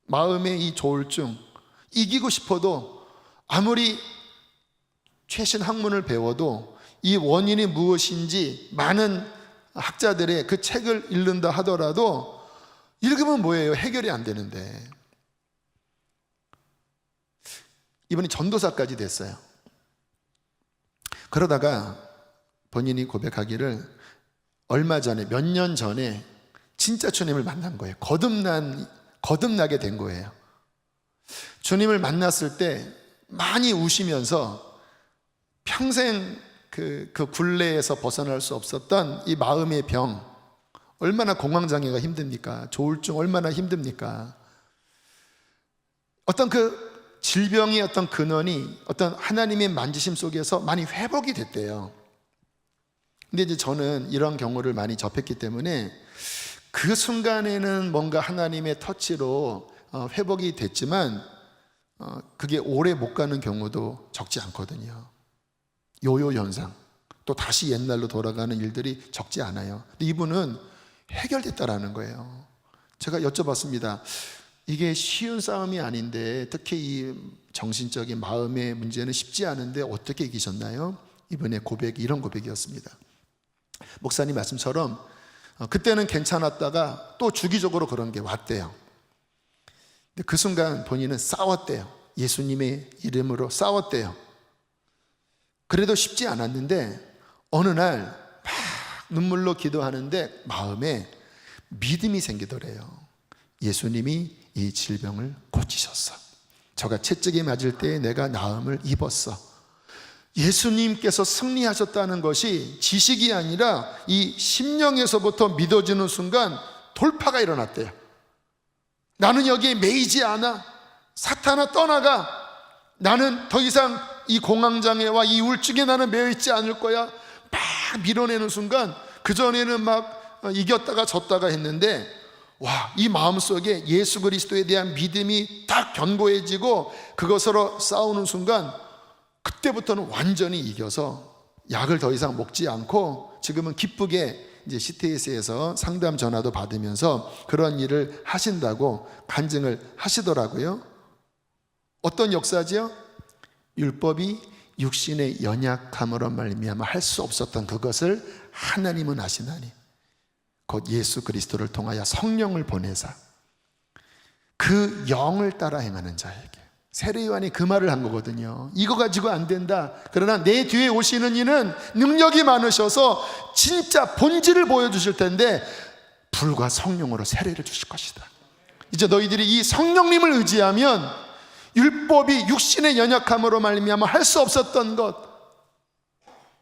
마음의 이 조울증, 이기고 싶어도 아무리 최신 학문을 배워도 이 원인이 무엇인지 많은 학자들의 그 책을 읽는다 하더라도 읽으면 뭐예요? 해결이 안 되는데. 이분이 전도사까지 됐어요. 그러다가 본인이 고백하기를 얼마 전에, 몇 년 전에 진짜 주님을 만난 거예요. 거듭나게 된 거예요. 주님을 만났을 때 많이 우시면서 평생 그 굴레에서 벗어날 수 없었던 이 마음의 병, 얼마나 공황장애가 힘듭니까? 조울증 얼마나 힘듭니까? 어떤 그 질병의 어떤 근원이 어떤 하나님의 만지심 속에서 많이 회복이 됐대요. 근데 이제 저는 이런 경우를 많이 접했기 때문에 그 순간에는 뭔가 하나님의 터치로 회복이 됐지만 그게 오래 못 가는 경우도 적지 않거든요. 요요 현상, 또 다시 옛날로 돌아가는 일들이 적지 않아요. 근데 이분은 해결됐다라는 거예요. 제가 여쭤봤습니다. 이게 쉬운 싸움이 아닌데 특히 이 정신적인 마음의 문제는 쉽지 않은데 어떻게 이기셨나요? 이분의 고백이 이런 고백이었습니다. 목사님 말씀처럼 그때는 괜찮았다가 또 주기적으로 그런 게 왔대요. 근데 그 순간 본인은 싸웠대요. 예수님의 이름으로 싸웠대요. 그래도 쉽지 않았는데 어느 날 막 눈물로 기도하는데 마음에 믿음이 생기더래요. 예수님이 이 질병을 고치셨어. 저가 채찍에 맞을 때 내가 나음을 입었어. 예수님께서 승리하셨다는 것이 지식이 아니라 이 심령에서부터 믿어지는 순간 돌파가 일어났대요. 나는 여기에 매이지 않아. 사탄아 떠나가. 나는 더 이상 이 공황장애와 이 우울증에 나는 매여있지 않을 거야. 막 밀어내는 순간 그전에는 막 이겼다가 졌다가 했는데 와, 이 마음속에 예수 그리스도에 대한 믿음이 딱 견고해지고 그것으로 싸우는 순간 그때부터는 완전히 이겨서 약을 더 이상 먹지 않고 지금은 기쁘게 이제 CTS에서 상담 전화도 받으면서 그런 일을 하신다고 간증을 하시더라고요. 어떤 역사지요? 율법이 육신의 연약함으로 말미암아 할 수 없었던 그것을 하나님은 아시나니 곧 예수 그리스도를 통하여 성령을 보내사 그 영을 따라 행하는 자에게. 세례요한이 그 말을 한 거거든요. 이거 가지고 안 된다. 그러나 내 뒤에 오시는 이는 능력이 많으셔서 진짜 본질을 보여주실 텐데 불과 성령으로 세례를 주실 것이다. 이제 너희들이 이 성령님을 의지하면 율법이 육신의 연약함으로 말미암아 할 수 없었던 것,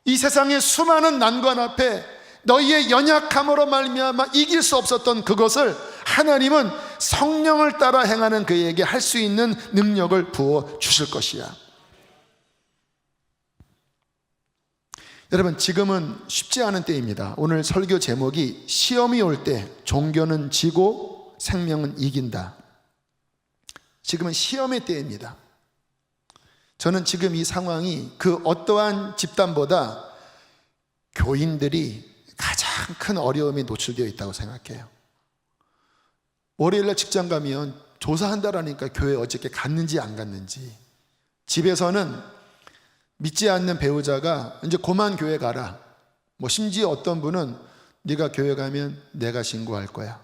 이 세상의 수많은 난관 앞에 너희의 연약함으로 말미암아 이길 수 없었던 그것을 하나님은 성령을 따라 행하는 그에게 할 수 있는 능력을 부어 주실 것이야. 여러분, 지금은 쉽지 않은 때입니다. 오늘 설교 제목이 시험이 올 때 종교는 지고 생명은 이긴다. 지금은 시험의 때입니다. 저는 지금 이 상황이 그 어떠한 집단보다 교인들이 가장 큰 어려움에 노출되어 있다고 생각해요. 월요일날 직장 가면 조사한다라니까 교회 어저께 갔는지 안 갔는지. 집에서는 믿지 않는 배우자가 이제 그만 교회 가라. 뭐 심지어 어떤 분은 네가 교회 가면 내가 신고할 거야.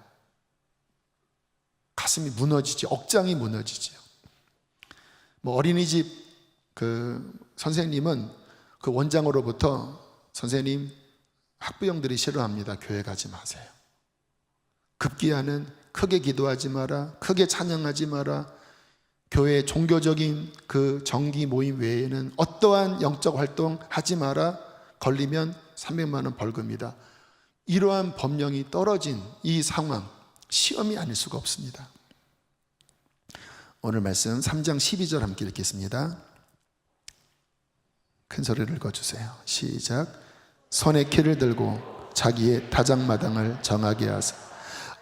가슴이 무너지지, 억장이 무너지죠. 뭐 어린이집 그 선생님은 그 원장으로부터 선생님, 학부형들이 싫어합니다. 교회 가지 마세요. 급기야는 크게 기도하지 마라, 크게 찬양하지 마라, 교회 종교적인 그 정기 모임 외에는 어떠한 영적 활동 하지 마라, 걸리면 300만 원 벌금이다. 이러한 법령이 떨어진 이 상황, 시험이 아닐 수가 없습니다. 오늘 말씀 3장 12절 함께 읽겠습니다. 큰 소리를 읽어주세요. 시작. 손에 키를 들고 자기의 타작마당을 정하게 하사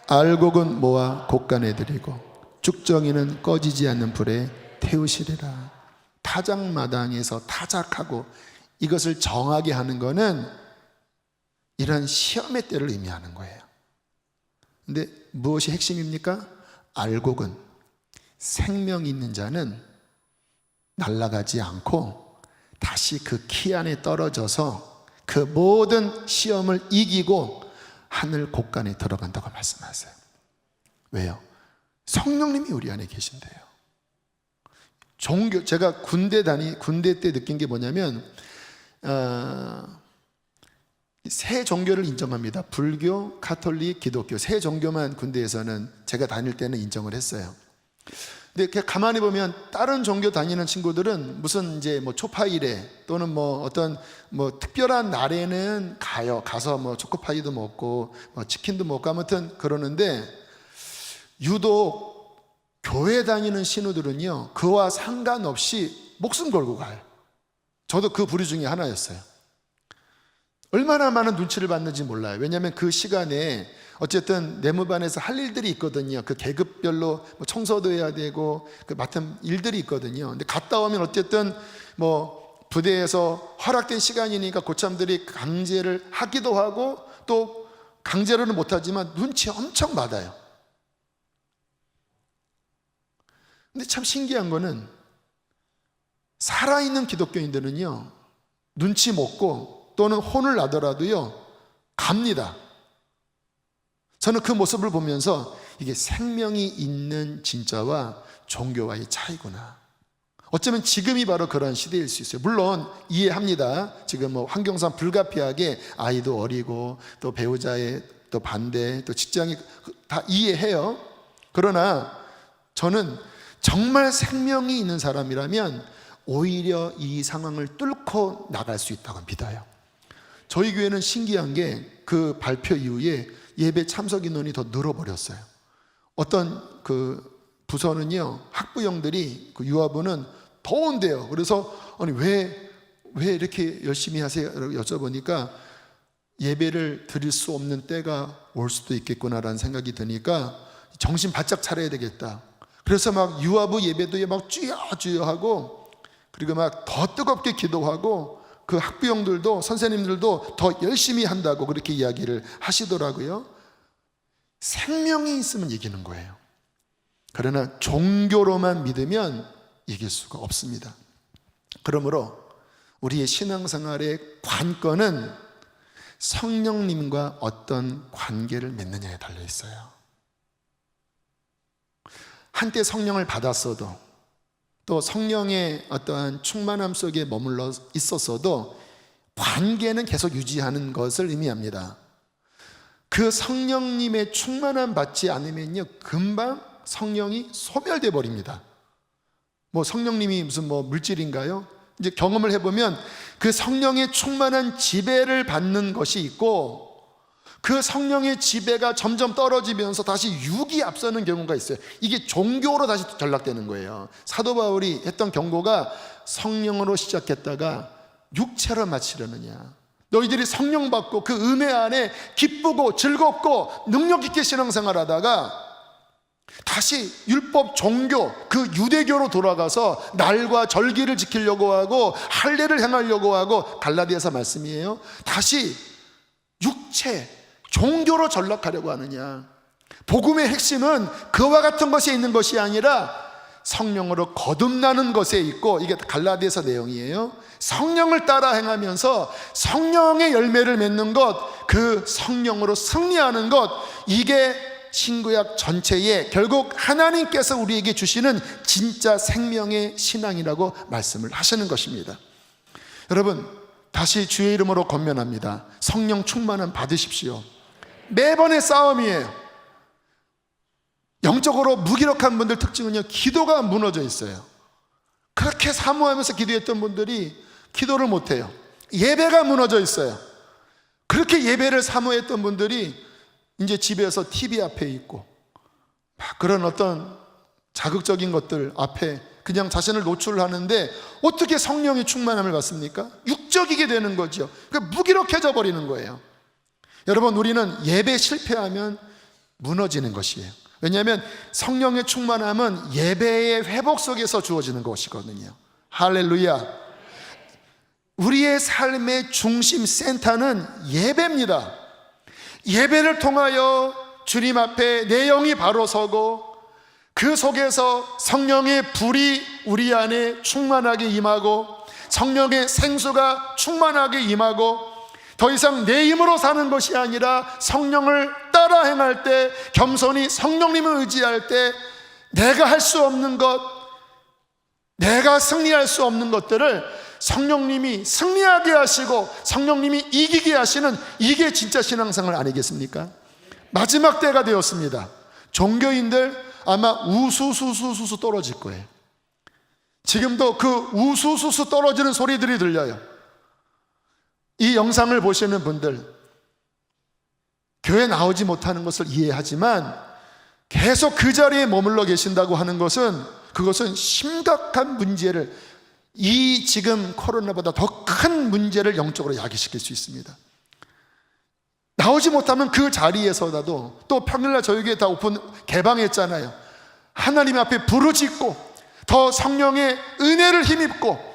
알곡은 모아 곡간에 들이고 쭉정이는 꺼지지 않는 불에 태우시리라. 타작마당에서 타작하고 이것을 정하게 하는 것은 이런 시험의 때를 의미하는 거예요. 근데 무엇이 핵심입니까? 알곡은 생명이 있는 자는 날아가지 않고 다시 그 키 안에 떨어져서 그 모든 시험을 이기고 하늘 곳간에 들어간다고 말씀하세요. 왜요? 성령님이 우리 안에 계신대요. 종교, 제가 군대 때 느낀 게 뭐냐면 세 종교를 인정합니다. 불교, 가톨릭, 기독교 세 종교만 군대에서는 제가 다닐 때는 인정을 했어요. 근데 그냥 가만히 보면 다른 종교 다니는 친구들은 무슨 이제 뭐 초파일에 또는 뭐 어떤 뭐 특별한 날에는 가서 뭐 초코파이도 먹고 뭐 치킨도 먹고 아무튼 그러는데 유독 교회 다니는 신우들은요 그와 상관없이 목숨 걸고 가요. 저도 그 부류 중에 하나였어요. 얼마나 많은 눈치를 받는지 몰라요. 왜냐하면 그 시간에 어쨌든 내무반에서 할 일들이 있거든요. 그 계급별로 뭐 청소도 해야 되고 그 맡은 일들이 있거든요. 근데 갔다 오면 어쨌든 뭐 부대에서 허락된 시간이니까 고참들이 강제를 하기도 하고 또 강제로는 못하지만 눈치 엄청 받아요. 근데 참 신기한 거는 살아있는 기독교인들은요 눈치 먹고 또는 혼을 나더라도요 갑니다. 저는 그 모습을 보면서 이게 생명이 있는 진짜와 종교와의 차이구나. 어쩌면 지금이 바로 그런 시대일 수 있어요. 물론 이해합니다. 지금 뭐 환경상 불가피하게 아이도 어리고 또 배우자의 또 반대 또 직장이 다 이해해요. 그러나 저는 정말 생명이 있는 사람이라면 오히려 이 상황을 뚫고 나갈 수 있다고 믿어요. 저희 교회는 신기한 게 그 발표 이후에 예배 참석 인원이 더 늘어버렸어요. 어떤 그 부서는요 학부형들이 그 유아부는 더 온대요. 그래서 아니 왜 이렇게 열심히 하세요? 여쭤보니까 예배를 드릴 수 없는 때가 올 수도 있겠구나라는 생각이 드니까 정신 바짝 차려야 되겠다. 그래서 막 유아부 예배도 막 주여 하고 그리고 막 더 뜨겁게 기도하고 그 학부형들도 선생님들도 더 열심히 한다고 그렇게 이야기를 하시더라고요. 생명이 있으면 이기는 거예요. 그러나 종교로만 믿으면 이길 수가 없습니다. 그러므로 우리의 신앙생활의 관건은 성령님과 어떤 관계를 맺느냐에 달려 있어요. 한때 성령을 받았어도 또 성령의 어떠한 충만함 속에 머물러 있었어도 관계는 계속 유지하는 것을 의미합니다. 그 성령님의 충만함 받지 않으면요 금방 성령이 소멸돼 버립니다. 뭐 성령님이 무슨 뭐 물질인가요? 이제 경험을 해보면 그 성령의 충만한 지배를 받는 것이 있고 그 성령의 지배가 점점 떨어지면서 다시 육이 앞서는 경우가 있어요. 이게 종교로 다시 전락되는 거예요. 사도 바울이 했던 경고가 성령으로 시작했다가 육체로 마치려느냐. 너희들이 성령 받고 그 은혜 안에 기쁘고 즐겁고 능력 있게 신앙생활하다가 다시 율법 종교 그 유대교로 돌아가서 날과 절기를 지키려고 하고 할례를 행하려고 하고 갈라디아서 말씀이에요. 다시 육체 종교로 전락하려고 하느냐. 복음의 핵심은 그와 같은 것에 있는 것이 아니라 성령으로 거듭나는 것에 있고 이게 갈라디아서 내용이에요. 성령을 따라 행하면서 성령의 열매를 맺는 것, 그 성령으로 승리하는 것, 이게 신구약 전체에 결국 하나님께서 우리에게 주시는 진짜 생명의 신앙이라고 말씀을 하시는 것입니다. 여러분 다시 주의 이름으로 권면합니다. 성령 충만함 받으십시오. 매번의 싸움이에요. 영적으로 무기력한 분들 특징은요 기도가 무너져 있어요. 그렇게 사모하면서 기도했던 분들이 기도를 못해요. 예배가 무너져 있어요. 그렇게 예배를 사모했던 분들이 이제 집에서 TV 앞에 있고 막 그런 어떤 자극적인 것들 앞에 그냥 자신을 노출하는데 어떻게 성령의 충만함을 받습니까? 육적이게 되는 거죠. 그러니까 무기력해져 버리는 거예요. 여러분, 우리는 예배 실패하면 무너지는 것이에요. 왜냐하면 성령의 충만함은 예배의 회복 속에서 주어지는 것이거든요. 할렐루야. 우리의 삶의 중심 센터는 예배입니다. 예배를 통하여 주님 앞에 내 영이 바로 서고 그 속에서 성령의 불이 우리 안에 충만하게 임하고 성령의 생수가 충만하게 임하고 더 이상 내 힘으로 사는 것이 아니라 성령을 따라 행할 때, 겸손히 성령님을 의지할 때 내가 할 수 없는 것, 내가 승리할 수 없는 것들을 성령님이 승리하게 하시고 성령님이 이기게 하시는, 이게 진짜 신앙생활 아니겠습니까? 마지막 때가 되었습니다. 종교인들 아마 우수수수수 떨어질 거예요. 지금도 그 우수수수 떨어지는 소리들이 들려요. 이 영상을 보시는 분들, 교회 나오지 못하는 것을 이해하지만 계속 그 자리에 머물러 계신다고 하는 것은, 그것은 심각한 문제를, 이 지금 코로나보다 더 큰 문제를 영적으로 야기시킬 수 있습니다. 나오지 못하면 그 자리에서라도, 또 평일날 저에게 다 개방했잖아요. 하나님 앞에 부르짖고 더 성령의 은혜를 힘입고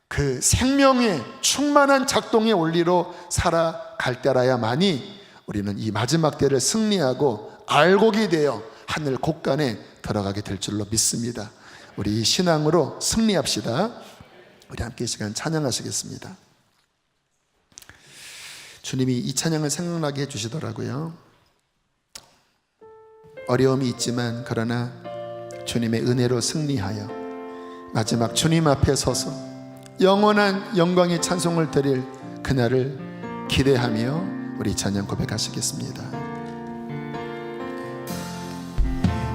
그 생명의 충만한 작동의 원리로 살아갈 때라야만이 우리는 이 마지막 때를 승리하고 알곡이 되어 하늘 곳간에 들어가게 될 줄로 믿습니다. 우리 이 신앙으로 승리합시다. 우리 함께 이 시간 찬양하시겠습니다. 주님이 이 찬양을 생각나게 해주시더라고요. 어려움이 있지만 그러나 주님의 은혜로 승리하여 마지막 주님 앞에 서서 영원한 영광의 찬송을 드릴 그날을 기대하며 우리 찬양 고백하시겠습니다.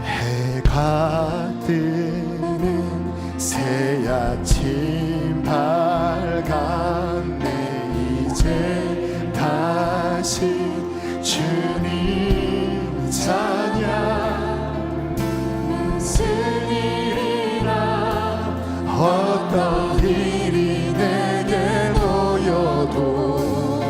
해가 뜨는 새 아침 밝았네. 이제 다시 주님 찬양. 무슨 일이나 어떤 일이 내게 놓여도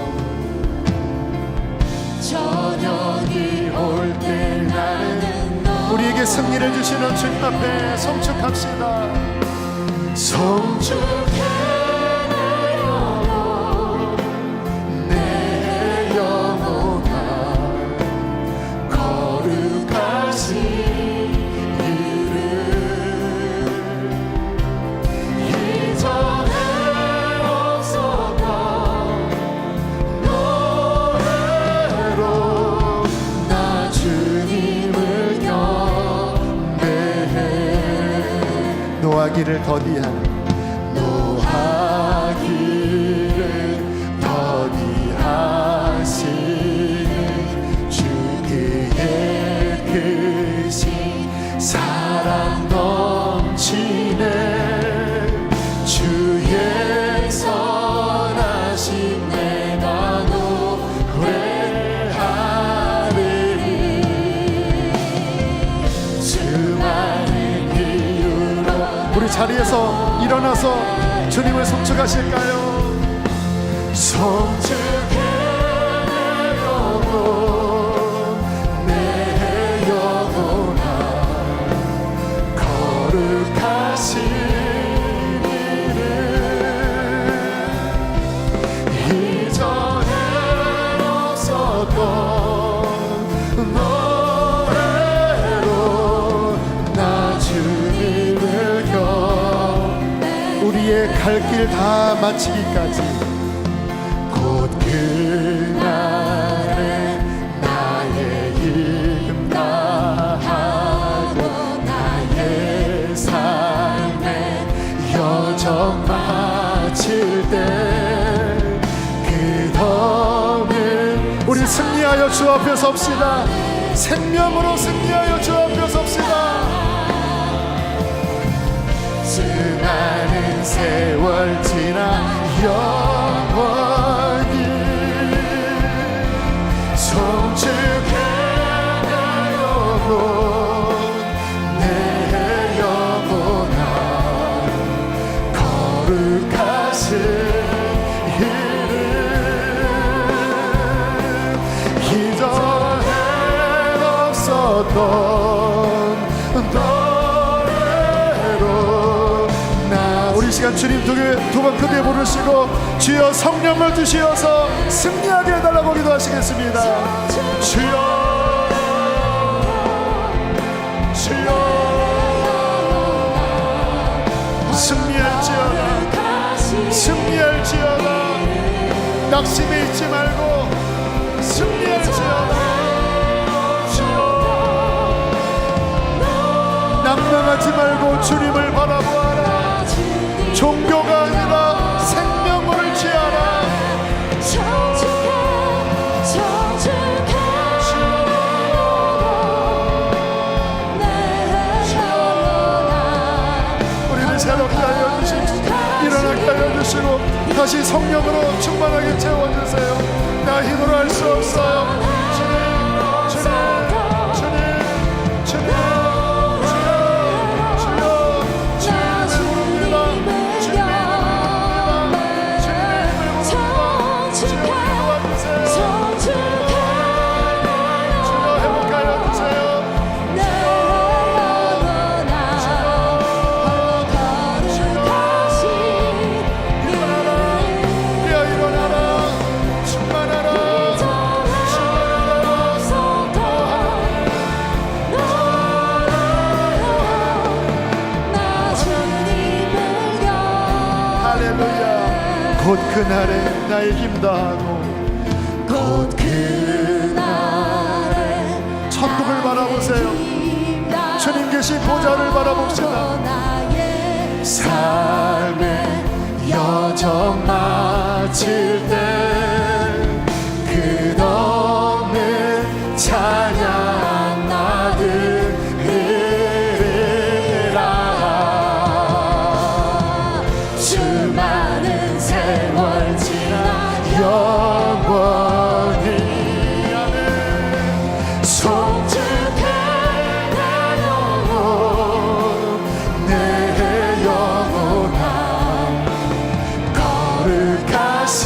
저녁이 올 때 나는 우리에게 승리를 주시는 주님 앞에 성축합시다. 성축해 내 영혼, 내 영혼아, 거룩하신 이름. 이전에 없었던 노래로 나 주님을 경배해. 노하기를 더디한 더디하시는 주의 크신 사랑 넘치네. 주의 선하신 내가 노래하리니. 수많은 이유로 우리 자리에서 일어나서 주님을 송축하실까요? 송축해 내 영혼, 내 영혼아, 거룩하신 이름. 이전에 없었던 노래로 나 주님을 우리의 갈 길 다 마치기까지 곧 그날에 나의 힘 다하고 나의 삶의 여정 마칠 때 끝없는 우리 승리하여 주 앞에 섭시다. 생명으로 승리하여 주 앞에 섭시다. 수많은 세월 지나 영원히 송축해 내 영혼, 내 영혼아, 이 시간 주님 두 번 크게 부르시고 주여 성령을 주시어서 승리하게 해달라고 기도하시겠습니다. 주여 승리할지어다. 낙심에 있지 말고 승리할지어다. 낭망하지 말고 주님을 바라보아라. 종교가 아니라 생명을 지어라. 우리를 새롭게 하여 주시고 일어나게 하여 주시고 다시 성령으로 충만하게 채워주세요. 나 힘으로 할 수 없어요. 곧 그날에 나의 힘 다하고 곧 그날에 천국을 바라보세요. 주님 계신 보좌를 바라봅시다. 삶의 여정 마칠 때 끝없는 찬양 나들으라. 수많은 세월 지나 영원히 송축해 내 영혼 내 영혼아 거룩하신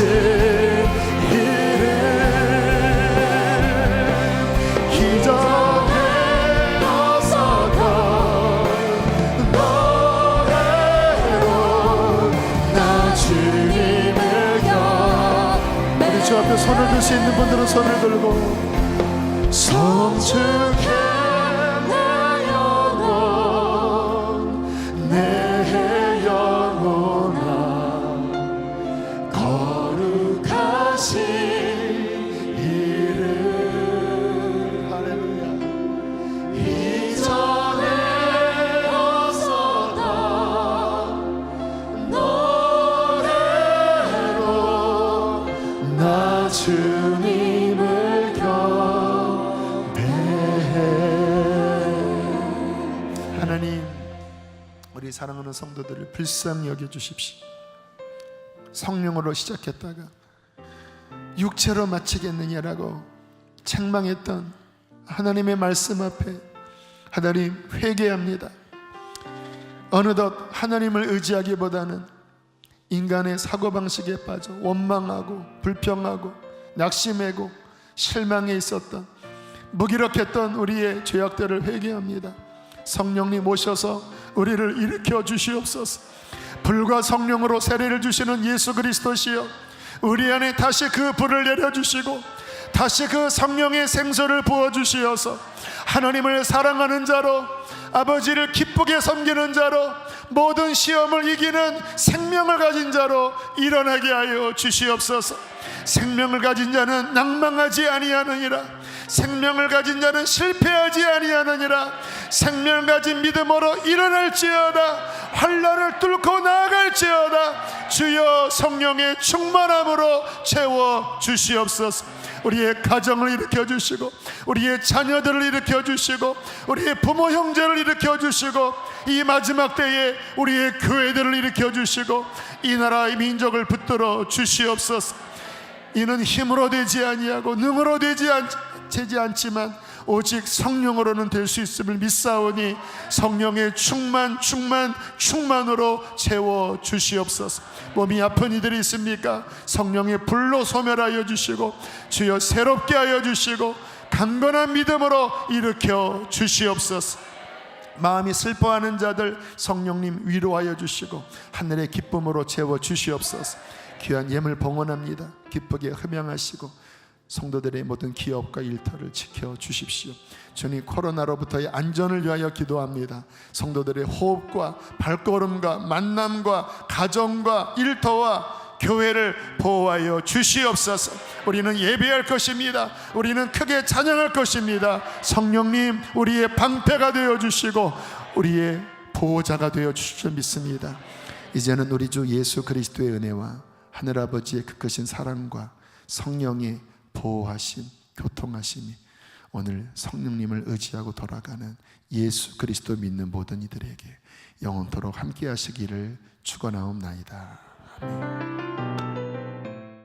이름 기적에 어서던 노래로 나 주님을 우리 주 앞에 손을 들 수 있는 분들은 손을 들고 송축해 내 영혼 내 영혼아 거룩하신 이름. 할렐루야. 이전에 어서던 노래로 나 주님을 경배해. 하나님, 우리 사랑하는 성도들을 불쌍히 여겨주십시오. 성령으로 시작했다가 육체로 마치겠느냐라고 책망했던 하나님의 말씀 앞에 하나님 회개합니다. 어느덧 하나님을 의지하기보다는 인간의 사고방식에 빠져 원망하고 불평하고 낙심하고 실망해 있었던 무기력했던 우리의 죄악들을 회개합니다. 성령님 오셔서 우리를 일으켜 주시옵소서. 불과 성령으로 세례를 주시는 예수 그리스도시여, 우리 안에 다시 그 불을 내려주시고 다시 그 성령의 생수를 부어주시어서 하나님을 사랑하는 자로, 아버지를 기쁘게 섬기는 자로, 모든 시험을 이기는 생명을 가진 자로 일어나게 하여 주시옵소서. 생명을 가진 자는 낭망하지 아니하느니라. 생명을 가진 자는 실패하지 아니하느니라. 생명을 가진 믿음으로 일어날지어다. 환난을 뚫고 나아갈지어다. 주여 성령의 충만함으로 채워 주시옵소서. 우리의 가정을 일으켜 주시고 우리의 자녀들을 일으켜 주시고 우리의 부모 형제를 일으켜 주시고 이 마지막 때에 우리의 교회들을 일으켜 주시고 이 나라의 민족을 붙들어 주시옵소서. 이는 힘으로 되지 아니하고 능으로 되지 않지만 오직 성령으로는 될 수 있음을 믿사오니 성령의 충만으로 채워 주시옵소서. 몸이 아픈 이들이 있습니까? 성령의 불로 소멸하여 주시고 주여 새롭게 하여 주시고 강건한 믿음으로 일으켜 주시옵소서. 마음이 슬퍼하는 자들 성령님 위로하여 주시고 하늘의 기쁨으로 채워 주시옵소서. 귀한 예물 봉헌합니다. 기쁘게 흠양하시고 성도들의 모든 기업과 일터를 지켜 주십시오. 주님, 코로나로부터의 안전을 위하여 기도합니다. 성도들의 호흡과 발걸음과 만남과 가정과 일터와 교회를 보호하여 주시옵소서. 우리는 예배할 것입니다. 우리는 크게 찬양할 것입니다. 성령님, 우리의 방패가 되어 주시고 우리의 보호자가 되어 주실 줄 믿습니다. 이제는 우리 주 예수 그리스도의 은혜와 하늘아버지의 그 크신 사랑과 성령의 보호하심, 교통하심이 오늘 성령님을 의지하고 돌아가는 예수 그리스도 믿는 모든 이들에게 영원토록 함께 하시기를 축원하옵나이다. 아멘.